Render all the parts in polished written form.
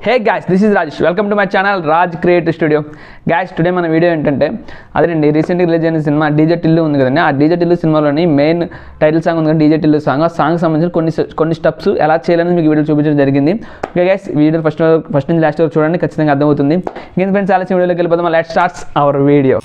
Hey guys, this is Rajesh. Welcome to my channel Raj Creative Studio. Guys, today మన video ఏంటంటే అదేనండి రీసెంట్గా release అయిన cinema DJ Tillu ఉంది కదండి. ఆ డీజే టిల్లు సినిమాలోని మెయిన్ టైటిల్ సాంగ్ ఉంది కదా డీజే టిల్లు సాంగ్. ఆ సాంగ్ సంబంధించిన కొన్ని స్టెప్స్ ఎలా చేయాలని మీకు వీడియో చూపించడం జరిగింది. ఓకే గైస్, వీడియో ఫస్ట్ నుంచి లాస్ట్ వరకు చూడండి, ఖచ్చితంగా అర్థమవుతుంది. ఇంకేం ఫ్రెండ్స్, ఆలస్యం వీడియోలోకి వెళ్ళిపోదాం. Let's start our video.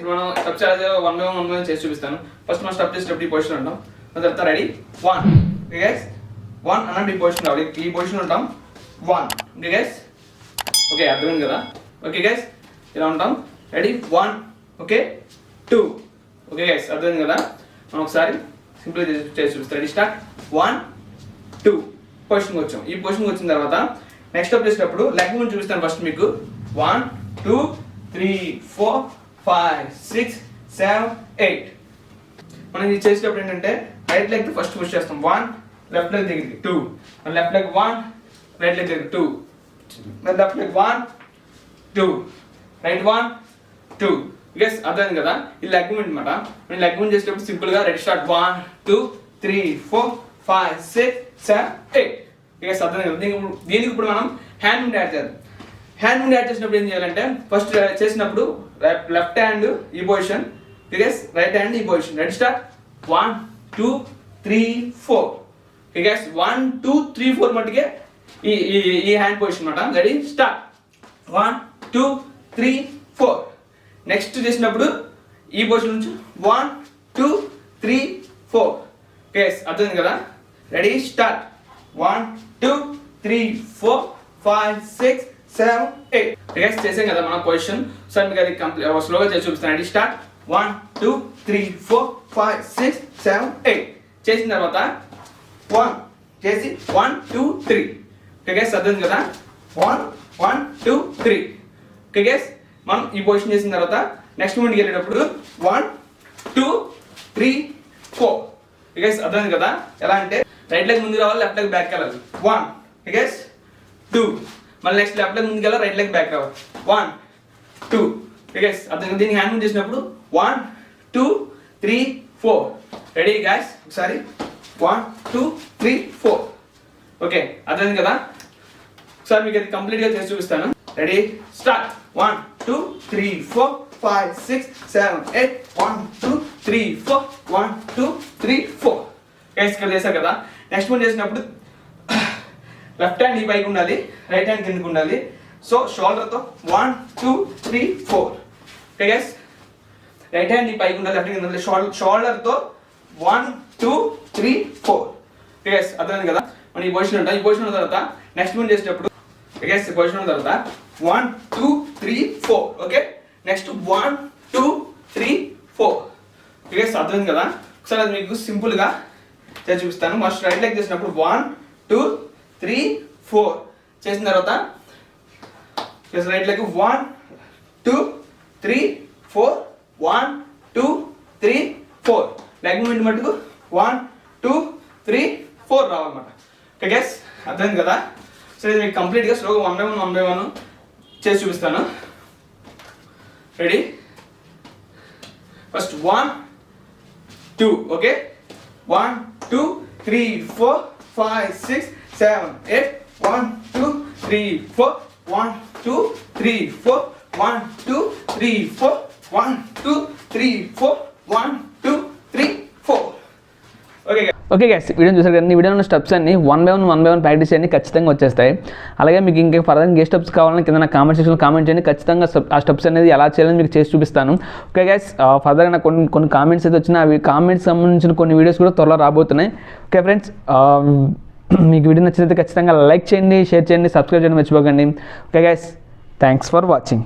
ఇప్పుడు మనం స్టెప్స్ వన్ బై వన్ చేసి చూపిస్తాను. ఫస్ట్ మనం స్టెప్ చేసేటప్పుడు ఈ పొజిషన్ ఉంటాం. దాని తర్వాత రెడీ 1 గైస్ 1 అన్నట్టు ఈ పొజిషన్ రావాలి. ఈ పొజిషన్ ఉంటాం 1 గైస్. ఓకే, అర్థమైంది కదా? ఓకే గైస్, ఇలా ఉంటాం. రెడీ 1 ఓకే 2 ఓకే గైస్, అర్థమైంది కదా? మనం ఒకసారి సింపుల్ చేసి చూపిస్తాం. రెడీ స్టార్ట్ 1 2 పొజిషన్కి వచ్చాం. ఈ పొజిషన్కి వచ్చిన తర్వాత నెక్స్ట్ స్టెప్ చేసేటప్పుడు లెగ్ మూవ్ చూపిస్తాను. ఫస్ట్ మీకు 1 2 3 4 5 6 7 8. మనం ఇది చేసేటప్పుడు ఏంటంటే రైట్ లెగ్ ఫస్ట్ పుష్ చేస్తాం. 1 లెఫ్ట్ లెగ్ దగ్గరికి 2 లెఫ్ట్ లెగ్ 1 రైట్ లెగ్ దగ్గరికి 2 లెఫ్ట్ లెగ్ 1 2 రైట్ 1 2. గెస్ అర్థమైంది కదా? ఇది లెగ్ మూవ్మెంట్ అనమాట. నేను లెగ్ మూవ్మెంట్ చేసేటప్పుడు సింపుల్ గా రెడీ స్టార్ట్ 1 2 3 4 5 6 7 8. గెస్ అర్థమైంది కదా? దీనికి ఇప్పుడు మనం హ్యాండ్ మూవ్మెంట్ యాడ్ చేద్దాం. హ్యాండ్ మూవ్మెంట్ యాడ్ చేసినప్పుడు ఏం చేయాలంటే ఫస్ట్ చేసినప్పుడు లెఫ్ట్ హ్యాండ్ ఈ పొజిషన్, రైట్ హ్యాండ్ ఈ పొజిషన్. Ready start 1 2 3 4. గైస్ 1 2 3 4 మట్టుకే ఈ హ్యాండ్ పొజిషన్ అన్నమాట. Ready start 1 2 3 4. నెక్స్ట్ చేసినప్పుడు ఈ పొజిషన్ నుంచి 1 2 3 4. గైస్ అర్థమైంది కదా? Ready start 1 2 3 4 5 6 7 8. గైస్ చేసాం కదా మన పొజిషన్. సార్ మీకు అది స్లోగా చేసి చూపిస్తాను. Ready start 1 2 3 4 5 6 7 8. చేసిన తర్వాత 1 చేసి 1 2 3. ఓకే గైస్, అర్థమైంది కదా? 1 1 2 3. ఓకే గైస్, మనం ఈ పొజిషన్ చేసిన తర్వాత నెక్స్ట్ మూమెంట్కి వెళ్ళేటప్పుడు 1 2 3 4. ఓకే గైస్, అర్థమైంది కదా? ఎలా అంటే రైట్ లెగ్ ముందు రావాలి, లెఫ్ట్ లెగ్ బ్యాక్ వెళ్ళాలి. 1 ఓకే గైస్ 2. మళ్ళీ నెక్స్ట్ లెఫ్ట్ లెగ్ ముందుకు వెళ్ళాలి, రైట్ లెగ్ బ్యాక్ రావాలి. 1 2. ఓకే గైస్, అర్థం దీన్ని హ్యాండ్ మూవ్ చేసినప్పుడు 1 2 3 4. రెడీ గైస్, ఒకసారి 1 2 3 4. ఓకే, అర్థమైంది కదా? ఒకసారి మీకు అది కంప్లీట్గా చేసి చూపిస్తాను. Ready start 1 2 3 4 5 6 7 8 1 2 3 4 1 2 3 4. గైస్ ఇక్కడ చేశారు కదా? నెక్స్ట్ మూవ్ చేసినప్పుడు లెఫ్ట్ హ్యాండ్ ఈ పైకి ఉండాలి, రైట్ హ్యాండ్ కిందకి ఉండాలి. సో షోల్డర్తో 1 2 3 4. ఓకే గైస్, రైట్ హ్యాండ్ ఈ పైకి ఉండాలి, లెఫ్ట్ హ్యాండ్ కింద ఉండాలి. షోల్డర్తో 1 2 3 4. ఓకే గైస్, అర్థమైంది కదా? మనం ఈ పొజిషన్ ఉంటాం. ఈ పొజిషన్ ఉన్న తర్వాత నెక్స్ట్ మూవ్ చేసేటప్పుడు గైస్ ఈ పొజిషన్ ఉన్న తర్వాత 1 2 3 4. Okay, next 1 2 3 4. ఓకే గైస్, అర్థమైంది కదా? ఒకసారి అది మీకు సింపుల్గా చేసి చూపిస్తాను. ఫస్ట్ రైట్ లెగ్ చేసినప్పుడు 1 2 3 4 చేసిన తర్వాత రైట్ లెగ్ 1 2 3 4 1 2 3 4. లెగ్ మూమెంట్ మటుకు 1 2 3 4 రావాలన్నమాట. ఓకే గైస్, అర్థమైంది కదా? సో ఇది మీకు కంప్లీట్గా స్లోగా 1 by 1 చేసి చూపిస్తాను. Ready first 1 2. Okay 1 2 3 4 5 6 7 8 1 2 3 4 1 2 3 4 1 2 3 4 1 2 3 4 1 2 3 4. Okay guys, video చూసారు కదా? ఈ వీడియోలో ఉన్న స్టెప్స్ అన్ని 1 by 1 ప్రాక్టీస్ చేయండి, ఖచ్చితంగా వచ్చేస్తాయి. అలాగే మీకు ఇంకా ఫర్దర్ ఏ స్టెప్స్ కావాలని కింద నా కామెంట్ సెక్షన్లో కామెంట్ చేయండి. ఖచ్చితంగా ఆ స్టెప్స్ అనేది ఎలా చేయాలని మీకు చేసి చూపిస్తాను. ఓకే గైస్, ఫర్దర్గా నాకు కొన్ని కామెంట్స్ అయితే వచ్చినాయి. అవి కామెంట్స్ సంబంధించిన కొన్ని వీడియోస్ కూడా త్వరలో రాబోతున్నాయి. ఓకే ఫ్రెండ్స్, మీకు వీడియో నచ్చినట్లయితే ఖచ్చితంగా లైక్ చేయండి, షేర్ చేయండి, సబ్స్క్రైబ్ చేయండి మర్చిపోకండి. Okay guys, thanks for watching.